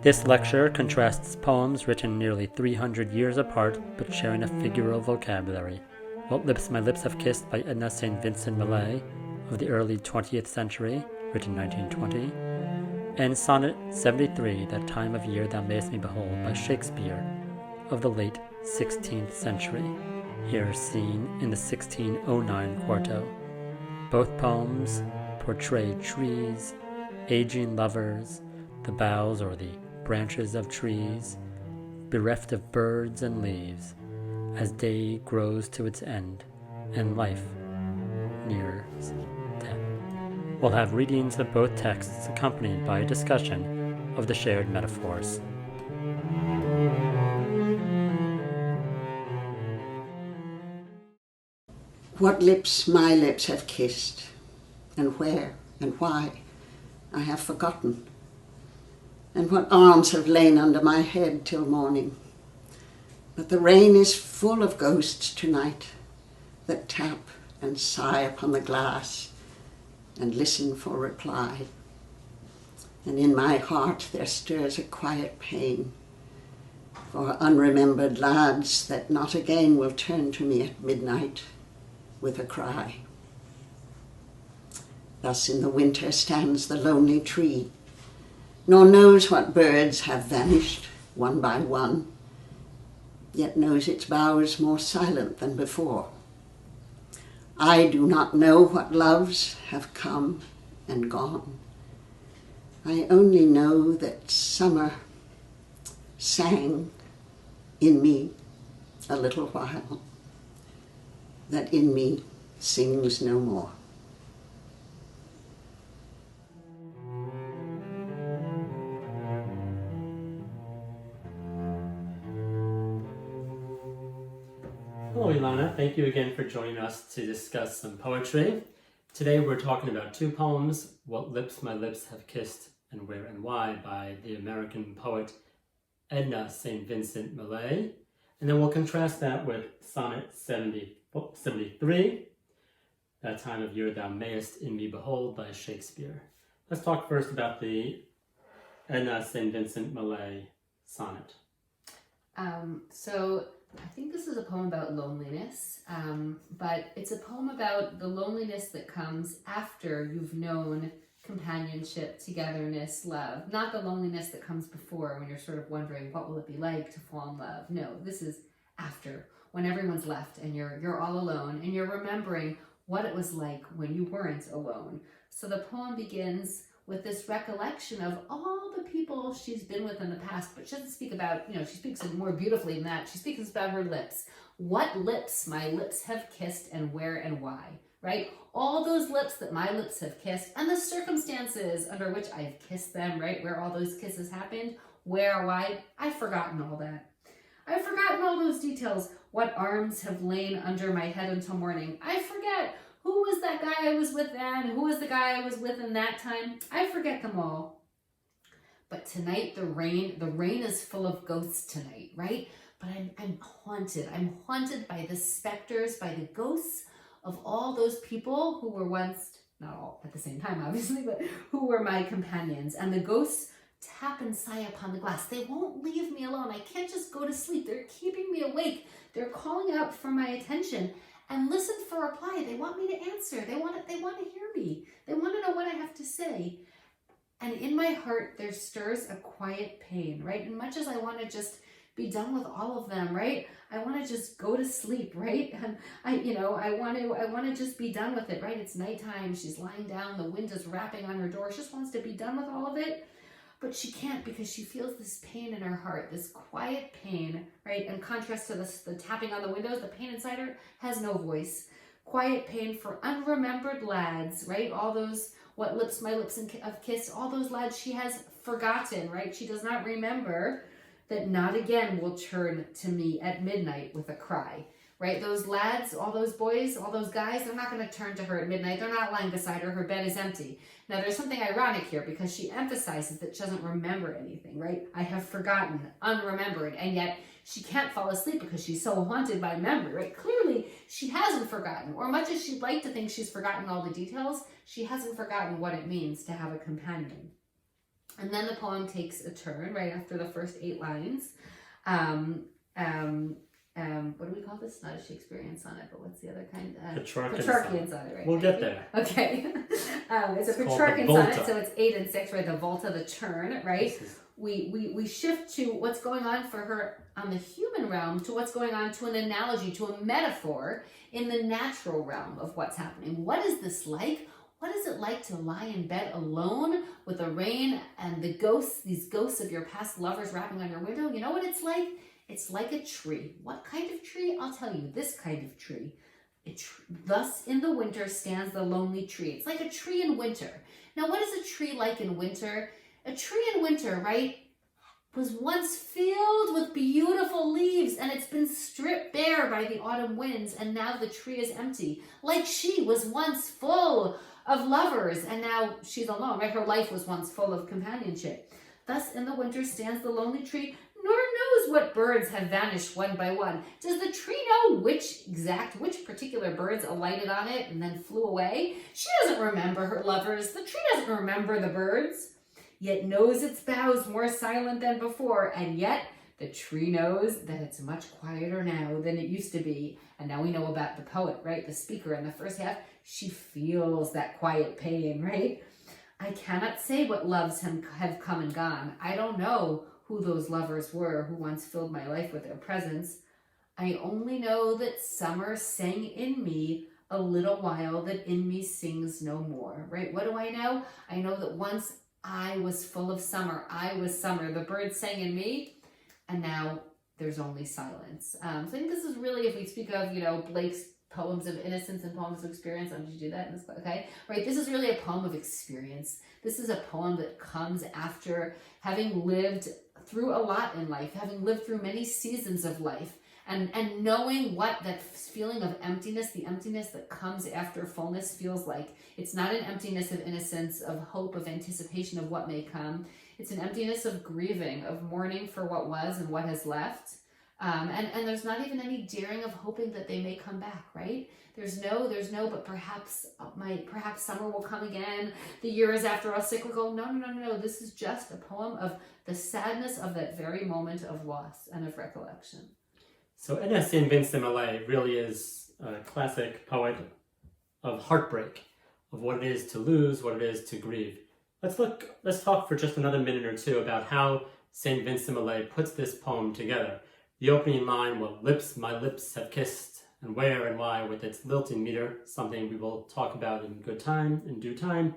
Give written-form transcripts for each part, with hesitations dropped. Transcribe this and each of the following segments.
This lecture contrasts poems written nearly 300 years apart but sharing a figural vocabulary. What Lips My Lips Have Kissed by Edna St. Vincent Millay of the early 20th century, written 1920, and Sonnet 73, That Time of Year Thou Mayst Me Behold by Shakespeare of the late 16th century, here seen in the 1609 quarto. Both poems portray trees, aging lovers, the boughs or the branches of trees, bereft of birds and leaves, as day grows to its end and life nears death. We'll have readings of both texts accompanied by a discussion of the shared metaphors. What lips my lips have kissed, and where and why, I have forgotten. And what arms have lain under my head till morning. But the rain is full of ghosts tonight, that tap and sigh upon the glass and listen for reply. And in my heart there stirs a quiet pain for unremembered lads that not again will turn to me at midnight with a cry. Thus in the winter stands the lonely tree, nor knows what birds have vanished one by one, yet knows its boughs more silent than before. I do not know what loves have come and gone. I only know that summer sang in me a little while, that in me sings no more. Hello, Ilana. Thank you again for joining us to discuss some poetry. Today we're talking about two poems, What Lips My Lips Have Kissed and Where and Why by the American poet Edna St. Vincent Millay. And then we'll contrast that with Sonnet 73, That Time of Year Thou Mayst in Me Behold by Shakespeare. Let's talk first about the Edna St. Vincent Millay sonnet. So I think this is a poem about loneliness, but it's a poem about the loneliness that comes after you've known companionship, togetherness, love. Not the loneliness that comes before when you're sort of wondering what will it be like to fall in love. No, this is after, when everyone's left and you're all alone and you're remembering what it was like when you weren't alone. So the poem begins with this recollection of all the people she's been with in the past, but she doesn't speak about, she speaks more beautifully than that. She speaks about her lips. What lips my lips have kissed and where and why, right? All those lips that my lips have kissed and the circumstances under which I've kissed them, right? Where all those kisses happened, where, why, I've forgotten all that. I've forgotten all those details. What arms have lain under my head until morning. I forget. Who was that guy I was with then? Who was the guy I was with in that time? I forget them all. But tonight, the rain is full of ghosts tonight, right? But I'm haunted. I'm haunted by the specters, by the ghosts of all those people who were once, not all at the same time, obviously, but who were my companions. And the ghosts tap and sigh upon the glass. They won't leave me alone. I can't just go to sleep. They're keeping me awake. They're calling out for my attention. And listen for reply. They want me to answer. They want to hear me. They want to know what I have to say. And in my heart, there stirs a quiet pain, right? And much as I want to just be done with all of them, right? I want to just go to sleep, right? And I want to just be done with it, right? It's nighttime. She's lying down. The wind is rapping on her door. She just wants to be done with all of it. But she can't because she feels this pain in her heart, this quiet pain, right? In contrast to the tapping on the windows, the pain inside her has no voice. Quiet pain for unremembered lads, right? All those, what lips my lips have kissed, all those lads she has forgotten, right? She does not remember that not again will turn to me at midnight with a cry, right? Those lads, all those boys, all those guys, they're not going to turn to her at midnight. They're not lying beside her. Her bed is empty. Now, there's something ironic here because she emphasizes that she doesn't remember anything, right? I have forgotten, unremembered, and yet she can't fall asleep because she's so haunted by memory, right? Clearly, she hasn't forgotten, or much as she'd like to think she's forgotten all the details, she hasn't forgotten what it means to have a companion. And then the poem takes a turn right after the first 8 lines. What do we call this? Not a Shakespearean sonnet, but what's the other kind? Petrarchian sonnet, right? We'll get there. Okay. It's a Petrarchian sonnet, so it's 8 and 6, right? The volta, the turn, right? We shift to what's going on for her on the human realm, to what's going on, to an analogy, to a metaphor in the natural realm of what's happening. What is this like? What is it like to lie in bed alone with the rain and the ghosts, these ghosts of your past lovers rapping on your window? You know what it's like? It's like a tree. What kind of tree? I'll tell you, this kind of tree. Thus in the winter stands the lonely tree. It's like a tree in winter. Now, what is a tree like in winter? A tree in winter, right, was once filled with beautiful leaves, and it's been stripped bare by the autumn winds, and now the tree is empty. Like she was once full of lovers, and now she's alone, right? Her life was once full of companionship. Thus in the winter stands the lonely tree, nor knows what birds have vanished one by one. Does the tree know which particular birds alighted on it and then flew away? She doesn't remember her lovers. The tree doesn't remember the birds, yet knows its boughs more silent than before, and yet the tree knows that it's much quieter now than it used to be. And now we know about the poet, right? The speaker in the first half. She feels that quiet pain, right? I cannot say what loves have come and gone. I don't know who those lovers were who once filled my life with their presence. I only know that summer sang in me a little while, that in me sings no more, right? What do I know? I know that once I was full of summer. I was summer. The birds sang in me, and now there's only silence. So I think this is really, if we speak of, Blake's poems of innocence and poems of experience. Did you do that in this? Okay, right. This is really a poem of experience. This is a poem that comes after having lived through a lot in life, having lived through many seasons of life, and knowing what that feeling of emptiness, the emptiness that comes after fullness feels like. It's not an emptiness of innocence, of hope, of anticipation of what may come. It's an emptiness of grieving, of mourning for what was and what has left. And there's not even any daring of hoping that they may come back, right? There's no, but perhaps summer will come again. The year is after all cyclical. No. This is just a poem of the sadness of that very moment of loss and of recollection. So Edna St. Vincent Millay really is a classic poet of heartbreak, of what it is to lose, what it is to grieve. Let's talk for just another minute or two about how St. Vincent Millay puts this poem together. The opening line, what lips my lips have kissed, and where and why, with its lilting meter, something we will talk about in due time.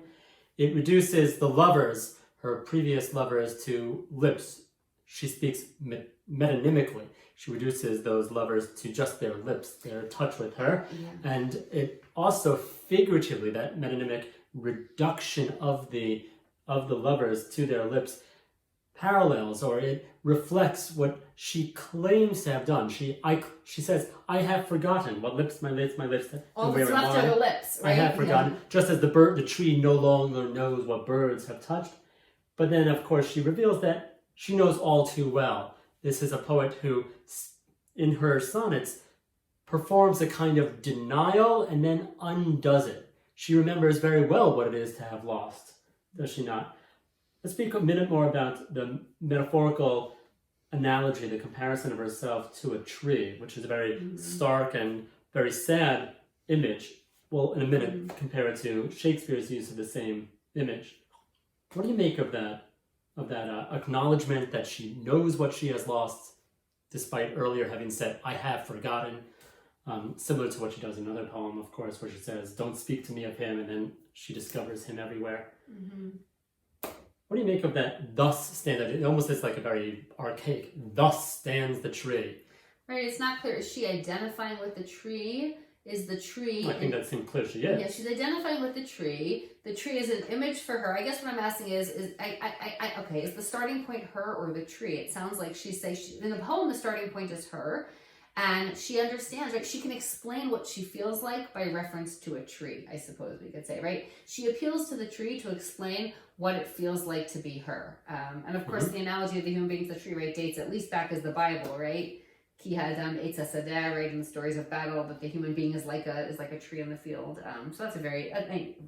It reduces the lovers, her previous lovers, to lips. She speaks metonymically. She reduces those lovers to just their lips, their touch with her. Yeah. And it also figuratively, that metonymic reduction of the lovers to their lips parallels, or it reflects what she claims to have done. She says, I have forgotten what lips my lips. All that's left are the lips, right? I have forgotten. Yeah. Just as the tree no longer knows what birds have touched. But then, of course, she reveals that she knows all too well. This is a poet who, in her sonnets, performs a kind of denial and then undoes it. She remembers very well what it is to have lost, does she not? Let's speak a minute more about the metaphorical analogy, the comparison of herself to a tree, which is a very stark and very sad image. We'll, in a minute, compare it to Shakespeare's use of the same image. What do you make of that acknowledgement that she knows what she has lost, despite earlier having said, I have forgotten, similar to what she does in another poem, of course, where she says, don't speak to me of him, and then she discovers him everywhere. Mm-hmm. What do you make of that, thus stands, it almost is like a very archaic, thus stands the tree. Right, it's not clear. Is she identifying with the tree? Is the tree... I think that seems clear she is. Yeah, she's identifying with the tree. The tree is an image for her. I guess what I'm asking is the starting point her or the tree? It sounds like in the poem, the starting point is her. And she understands, right? She can explain what she feels like by reference to a tree, I suppose we could say, right? She appeals to the tree to explain what it feels like to be her. And of course, the analogy of the human being to the tree, right, dates at least back as the Bible, right? Ki hadam etz hasadeh, right, in the stories of battle, that the human being is like a tree in the field. So that's a very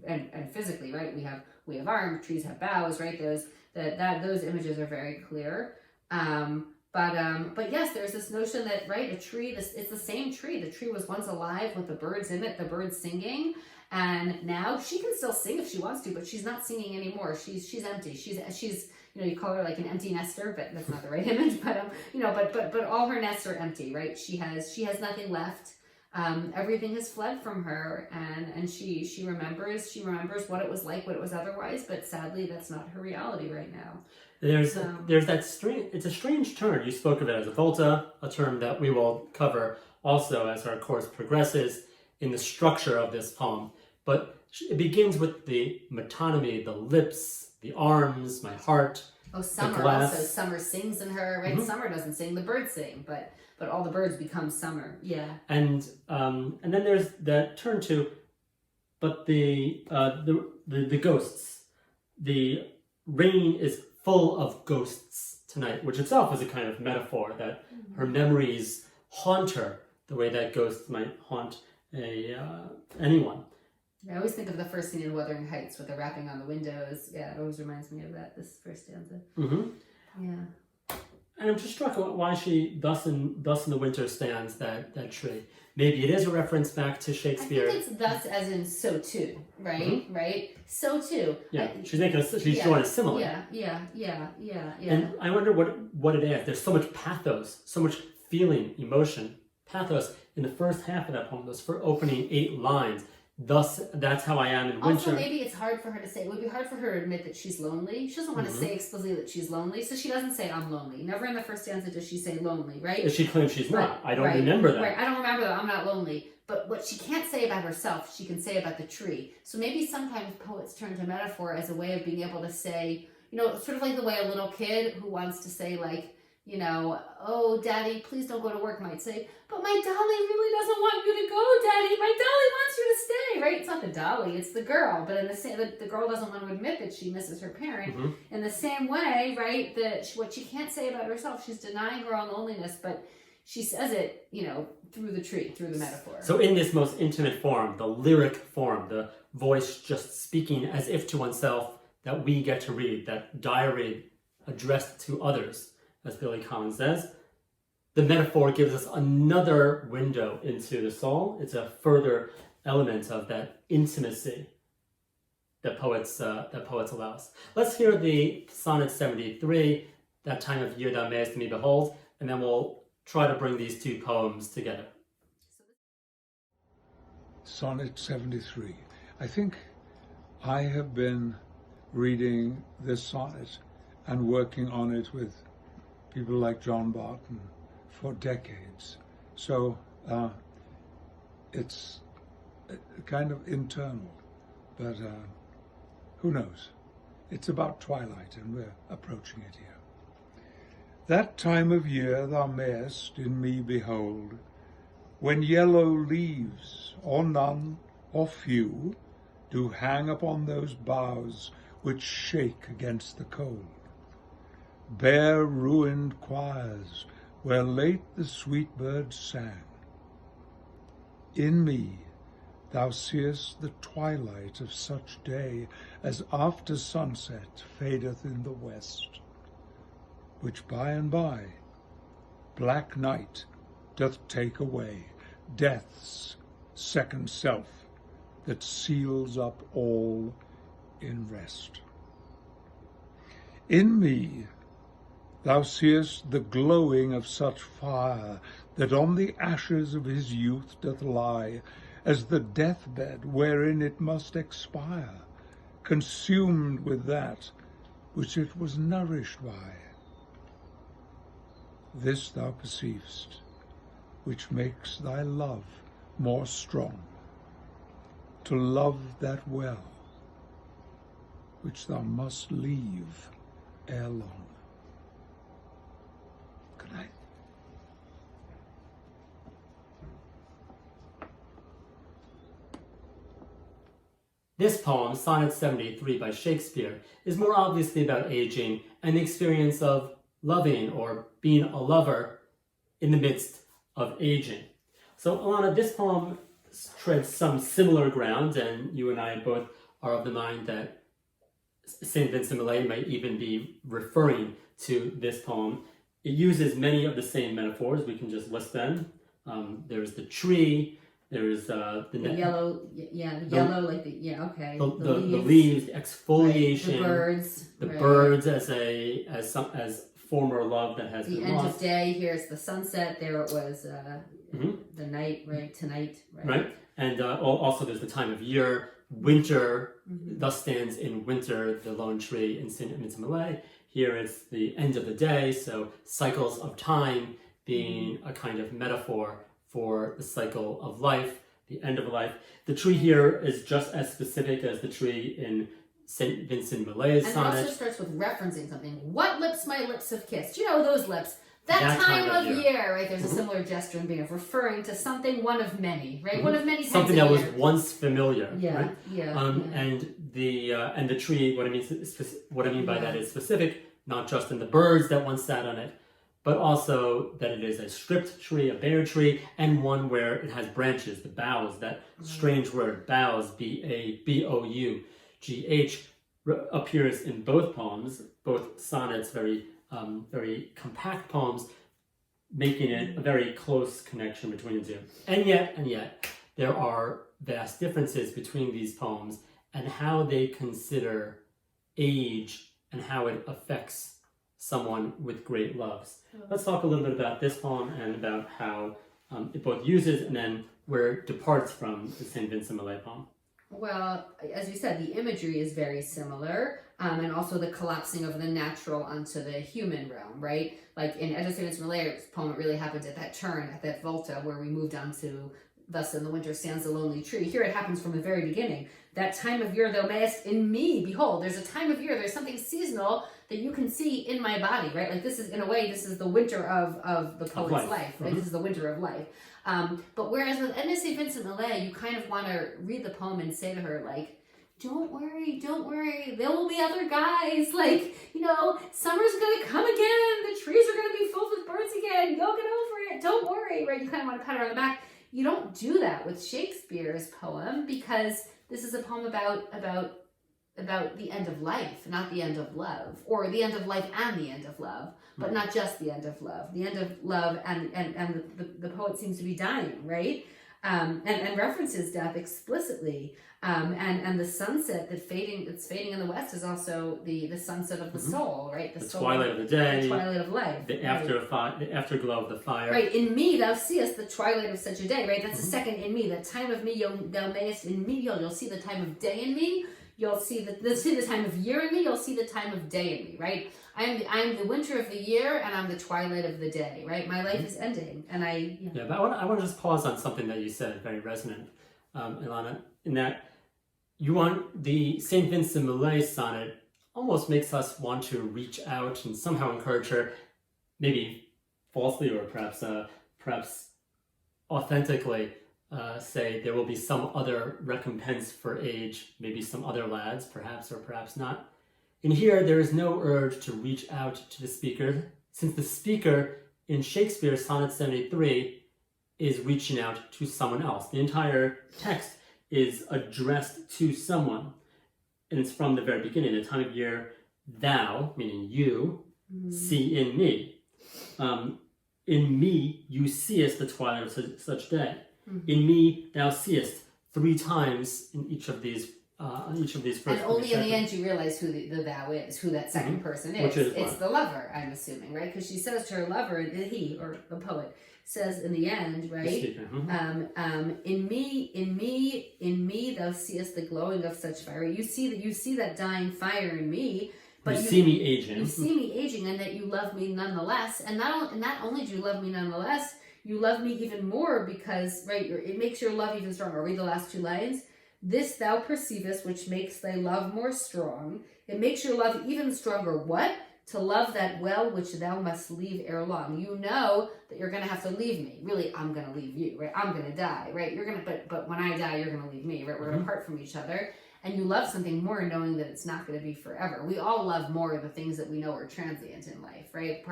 and physically, right? We have arms, trees have boughs, right? Those that those images are very clear. But yes, there's this notion that, right, a tree, it's the same tree. The tree was once alive with the birds in it, the birds singing, and now she can still sing if she wants to, but she's not singing anymore. She's empty. She's you call her like an empty nester, but that's not the right image. But but all her nests are empty, right? She has nothing left. Everything has fled from her, and she remembers what it was like, what it was otherwise, but sadly that's not her reality right now. There's that strange, it's a strange turn. You spoke of it as a volta, a term that we will cover also as our course progresses in the structure of this poem. But it begins with the metonymy, the lips, the arms, my heart. Oh, Summer also. Summer sings in her, right? Mm-hmm. Summer doesn't sing, the birds sing, but all the birds become Summer. Yeah. And then there's that turn to, but the ghosts. The rain is full of ghosts tonight, which itself is a kind of metaphor that her memories haunt her the way that ghosts might haunt anyone. I always think of the first scene in Wuthering Heights with the rapping on the windows. Yeah, it always reminds me of that, this first stanza. Mm-hmm. Yeah. And I'm just struck why she thus in the winter stands that tree. Maybe it is a reference back to Shakespeare. I think it's thus as in so too, right? Mm-hmm. Right? So too. Yeah, she's drawing a simile. Yeah. And I wonder what it is. There's so much pathos, so much feeling, emotion, pathos in the first half of that poem, those opening 8 lines. Thus, that's how I am in winter. Also, maybe it's hard for her to say. It would be hard for her to admit that she's lonely. She doesn't want to say explicitly that she's lonely, so she doesn't say, I'm lonely. Never in the first stanza does she say lonely, right? She claims she's not. I don't remember that. Right, I don't remember that. I'm not lonely. But what she can't say about herself, she can say about the tree. So maybe sometimes poets turn to metaphor as a way of being able to say, sort of like the way a little kid who wants to say, like, oh, Daddy, please don't go to work, might say, but my dolly really doesn't want you to go, Daddy. My dolly wants you to stay, right? It's not the dolly, it's the girl. But in the same, the girl doesn't want to admit that she misses her parent. Mm-hmm. In the same way, right, what she can't say about herself, she's denying her own loneliness, but she says it, through the tree, through the metaphor. So in this most intimate form, the lyric form, the voice just speaking as if to oneself, that we get to read, that diary addressed to others, as Billy Collins says, the metaphor gives us another window into the soul. It's a further element of that intimacy that poets allow us. Let's hear the Sonnet 73, That Time of Year Thou Mayst Me Behold, and then we'll try to bring these 2 poems together. Sonnet 73. I think I have been reading this sonnet and working on it with people like John Barton for decades. So it's kind of internal, but who knows? It's about twilight and we're approaching it here. That time of year thou mayest in me behold, when yellow leaves, or none, or few, do hang upon those boughs which shake against the cold. Bare ruined choirs, where late the sweet birds sang. In me thou seest the twilight of such day as after sunset fadeth in the west, which by and by black night doth take away, death's second self, that seals up all in rest. In me thou seest the glowing of such fire that on the ashes of his youth doth lie, as the deathbed wherein it must expire, consumed with that which it was nourished by. This thou perceivest, which makes thy love more strong, to love that well, which thou must leave ere long. Good night. This poem, Sonnet 73 by Shakespeare, is more obviously about aging and the experience of loving or being a lover in the midst of aging. So, Alana, this poem treads some similar ground, and you and I both are of the mind that St. Vincent Millay might even be referring to this poem. It uses many of the same metaphors. We can just list them. There's the tree. There's the yellow, okay. The leaves, the exfoliation, right. The the birds as former love that has been lost. The end of day. Here's the sunset. There it was. The night, right? Tonight, right? Right, and also there's the time of year. Winter, thus stands in winter the lone tree in St. Vincent Millay. Here it's the end of the day, so cycles of time being a kind of metaphor for the cycle of life, the end of life. The tree here is just as specific as the tree in St. Vincent Millay's sonnet. And it also starts with referencing something. What lips my lips have kissed. You know those lips. That time of year, right? There's a similar gesture in being of referring to something, one of many, right? One of many times something that was once familiar, right? And the tree. What I mean by that is specific, not just in the birds that once sat on it, but also that it is a stripped tree, a bare tree, and one where it has branches, the boughs. That strange word, boughs, Boughgh, appears in both poems, both sonnets, very compact poems, making it a very close connection between the two. And yet, there are vast differences between these poems and how they consider age and how it affects someone with great loves. Let's talk a little bit about this poem and about how it both uses and then where it departs from the St. Vincent Millay poem. Well, as you said, the imagery is very similar, and also the collapsing of the natural onto the human realm, right? Like in Edna St. Millay's poem, it really happens at that turn, at that volta, where we moved on to "Thus in the winter stands the lonely tree." Here it happens from the very beginning. That time of year thou mayest in me behold. There's a time of year, there's something seasonal that you can see in my body, right? Like this is, in a way, this is the winter of the poet's life, right? This is the winter of life. But whereas with Edna St. Vincent Millay, you kind of want to read the poem and say to her, like, don't worry, there will be other guys, like, summer's gonna come again, the trees are gonna be filled with birds again, you'll get over it, don't worry, right? You kind of want to pat her on the back. You don't do that with Shakespeare's poem, because this is a poem about the end of life, not the end of love, or the end of life and the end of love, but not just the end of love. The end of love and the poet seems to be dying, right? And references death explicitly. And the sunset that's fading in the west is also the sunset of the soul, right? The twilight of the day, the twilight of life, the afterglow of the fire. Right, in me thou seest the twilight of such a day, right? That's the second in me, that time of me thou mayest in me. You'll see the time of day in me. You'll see the time of year in me. You'll see the time of day in me, right? I'm the winter of the year, and I'm the twilight of the day, right? My life is ending, and but I want to just pause on something that you said, very resonant, Ilana, in that you want the St. Vincent Millay sonnet almost makes us want to reach out and somehow encourage her, maybe falsely or perhaps authentically, say there will be some other recompense for age, maybe some other lads, perhaps or perhaps not. In here, there is no urge to reach out to the speaker, since the speaker in Shakespeare's Sonnet 73 is reaching out to someone else. The entire text is addressed to someone, and it's from the very beginning. The time of year, thou, meaning you, see in me. In me, you seest the twilight of such day. In me, thou seest 3 times in each of these first. And only in the end you realize who the thou is, who that second person is. It's the lover, I'm assuming, right? Because she says to her lover, he or the poet says in the end, right? The speaker, in me, thou seest the glowing of such fire. You see that dying fire in me. But you see me aging. You see me aging, and that you love me nonetheless. And not only do you love me nonetheless, you love me even more because, right, it makes your love even stronger. Read the last 2 lines. This thou perceivest, which makes thy love more strong. It makes your love even stronger. What? To love that well which thou must leave ere long. You know that you're going to have to leave me. Really, I'm going to leave you, right? I'm going to die, right? But when I die, you're going to leave me, right? We're going to part from each other. And you love something more knowing that it's not going to be forever. We all love more the things that we know are transient in life, right?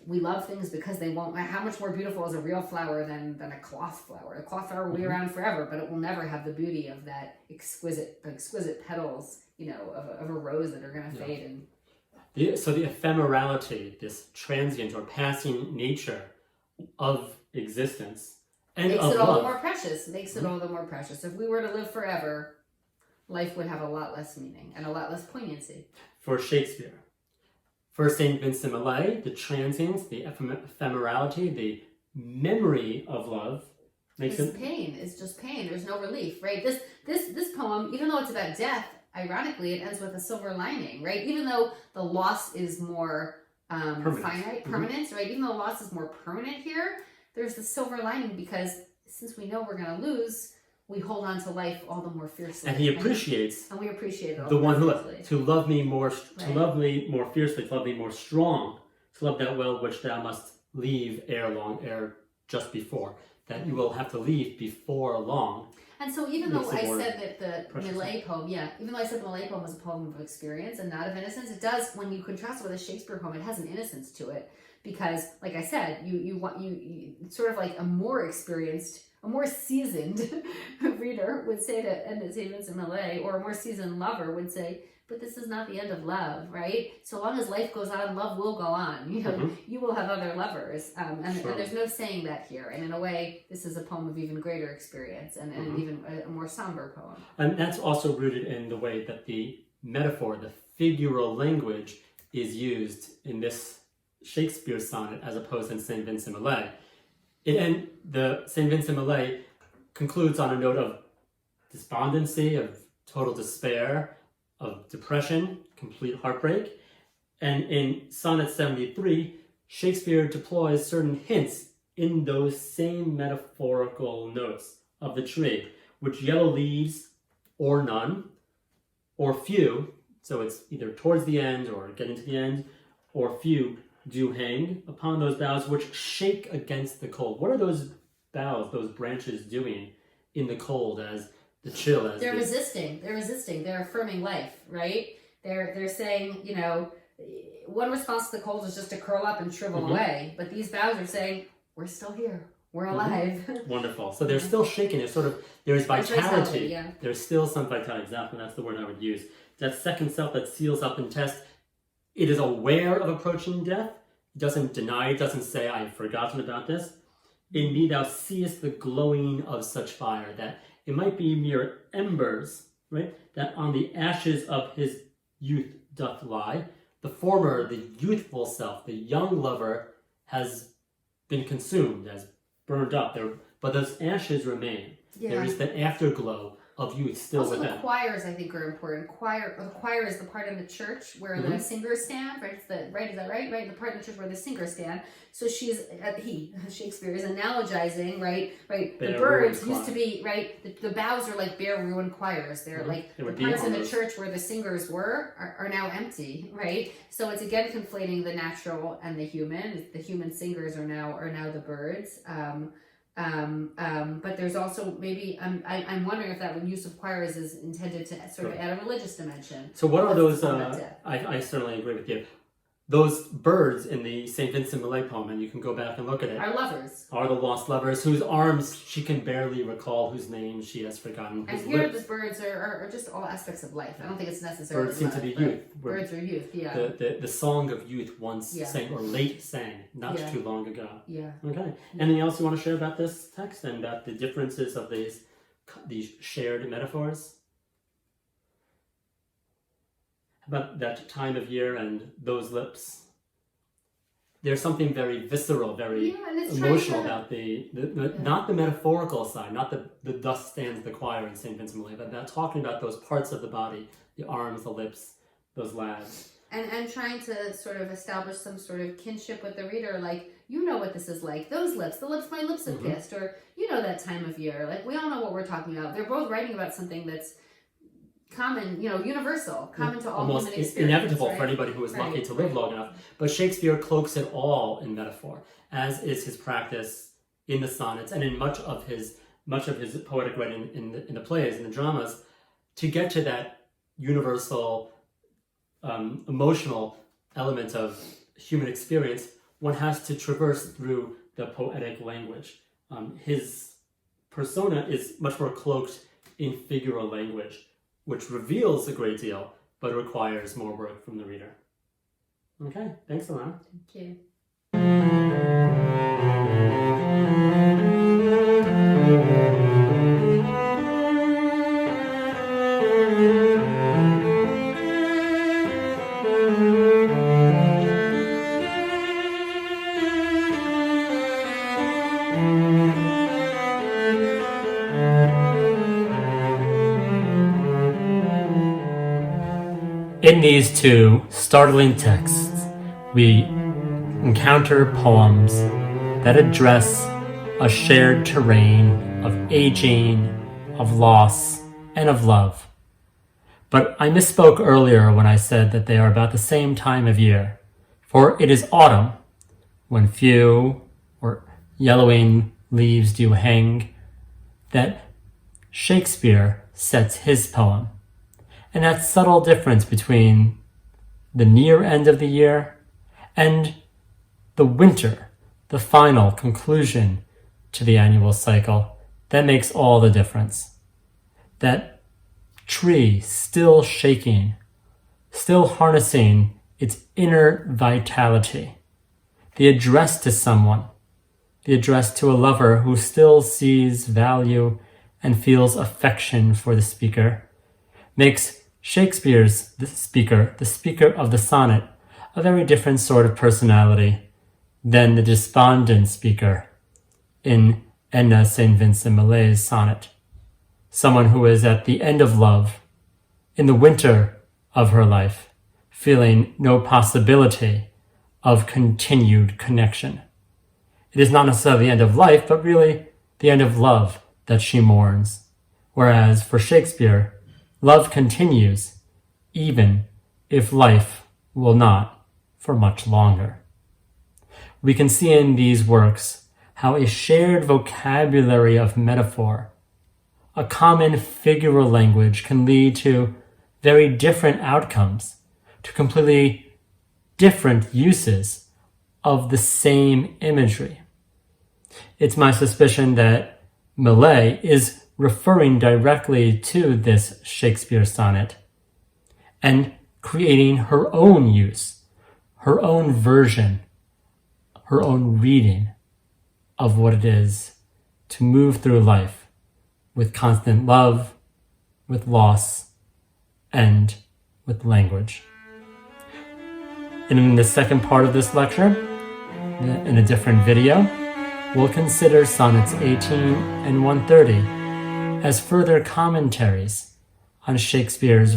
we love things because they won't. How much more beautiful is a real flower than a cloth flower? A cloth flower will be around forever, but it will never have the beauty of that exquisite petals, of a rose that are going to fade. And so the ephemerality, this transient or passing nature of existence, and makes of it all love. the more precious. Makes it all the more precious. If we were to live forever, life would have a lot less meaning and a lot less poignancy. For Shakespeare, for St. Vincent Millay, the transience, the ephemerality, the memory of love makes it pain. It's just pain. There's no relief, right? This poem, even though it's about death, ironically, it ends with a silver lining, right? Even though the loss is more finite, permanent, right? Even though loss is more permanent here, there's the silver lining because since we know we're going to lose, we hold on to life all the more fiercely. And he appreciates, and we appreciate it all the one who fiercely. to love me more, to love me more fiercely, to love me more strong, to love that well which thou must leave ere long, ere just before, that you will have to leave before long. And so even though I said that the Millay poem, even though I said the Millay poem was a poem of experience and not of innocence, it does, when you contrast it with a Shakespeare poem, it has an innocence to it. Because, like I said, you sort of like a more experienced, a more seasoned reader would say to Edna St. Vincent Millay, or a more seasoned lover would say, but this is not the end of love, right? So long as life goes on, love will go on. You will have other lovers. And there's no saying that here. And in a way, this is a poem of even greater experience and even a more somber poem. And that's also rooted in the way that the metaphor, the figural language is used in this Shakespeare sonnet as opposed to St. Vincent Millay. The St. Vincent Millay concludes on a note of despondency, of total despair, of depression, complete heartbreak. And in Sonnet 73, Shakespeare deploys certain hints in those same metaphorical notes of the tree, which yellow leaves, or none, or few, so it's either towards the end or getting to the end, or few, do hang upon those boughs which shake against the cold. What are those boughs, those branches doing in the cold as the chill? They're resisting. They're affirming life, right? They're saying, one response to the cold is just to curl up and shrivel away. But these boughs are saying, we're still here. We're alive. Wonderful. So they're still shaking. There's vitality. Yeah. There's still some vitality. Exactly. That's the word I would use. That second self that seals up and tests. It is aware of approaching death. It doesn't deny. It doesn't say, I've forgotten about this. In me thou seest the glowing of such fire, that it might be mere embers, right? That on the ashes of his youth doth lie. The former, the youthful self, the young lover, has been consumed, has burned up. But those ashes remain. Yeah. There is the afterglow of youth still also, within. The choirs, I think, are important. The choir is the part in the church where the singers stand, right? Is that right? Right, the part in the church where the singers stand. So Shakespeare is analogizing, right? The birds used to be, right? The boughs are like bare ruined choirs. They're like the parts in the church where the singers were are now empty, right? So it's again conflating the natural and the human. The human singers are now the birds. But there's also maybe I'm wondering if that use of choirs is intended to sort of add a religious dimension. So what are those? I certainly agree with you. Those birds in the St. Vincent Millay poem, and you can go back and look at it, are lovers. Are the lost lovers whose arms she can barely recall, whose names she has forgotten. And here the birds are just all aspects of life. I don't think it's necessarily birds seem to be youth. Birds are youth, yeah. The song of youth once sang, or late sang, not too long ago. Yeah. Okay. Anything else you want to share about this text and about the differences of these shared metaphors? About that time of year and those lips. There's something very visceral, very emotional about not the metaphorical side, not the thus stands the choir in St. Vincent Millay, but about talking about those parts of the body, the arms, the lips, those lads. And trying to sort of establish some sort of kinship with the reader, like, you know what this is like. Those lips, the lips my lips have kissed, or you know that time of year. Like, we all know what we're talking about. They're both writing about something that's common, universal, common to all almost human experience. Inevitable for anybody who is lucky to live long enough. But Shakespeare cloaks it all in metaphor, as is his practice in the sonnets and in much of his poetic writing in the plays and the dramas, to get to that universal emotional element of human experience one has to traverse through the poetic language. His persona is much more cloaked in figural language, which reveals a great deal, but requires more work from the reader. Okay, thanks, Alana. Thank you. In these two startling texts, we encounter poems that address a shared terrain of aging, of loss, and of love. But I misspoke earlier when I said that they are about the same time of year, for it is autumn, when few or yellowing leaves do hang, that Shakespeare sets his poem. And that subtle difference between the near end of the year and the winter, the final conclusion to the annual cycle, that makes all the difference. That tree still shaking, still harnessing its inner vitality. The address to someone, the address to a lover who still sees value and feels affection for the speaker, makes Shakespeare's the speaker of the sonnet, a very different sort of personality than the despondent speaker in Edna St. Vincent Millay's sonnet. Someone who is at the end of love, in the winter of her life, feeling no possibility of continued connection. It is not necessarily the end of life, but really the end of love that she mourns. Whereas for Shakespeare, love continues, even if life will not for much longer. We can see in these works how a shared vocabulary of metaphor, a common figural language, can lead to very different outcomes, to completely different uses of the same imagery. It's my suspicion that Millay is referring directly to this Shakespeare sonnet and creating her own use, her own version, her own reading of what it is to move through life with constant love, with loss, and with language. And in the second part of this lecture, in a different video, we'll consider sonnets 18 and 130 as further commentaries on Shakespeare's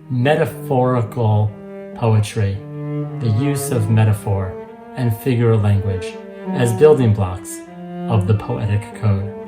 metaphorical poetry, the use of metaphor and figural language as building blocks of the poetic code.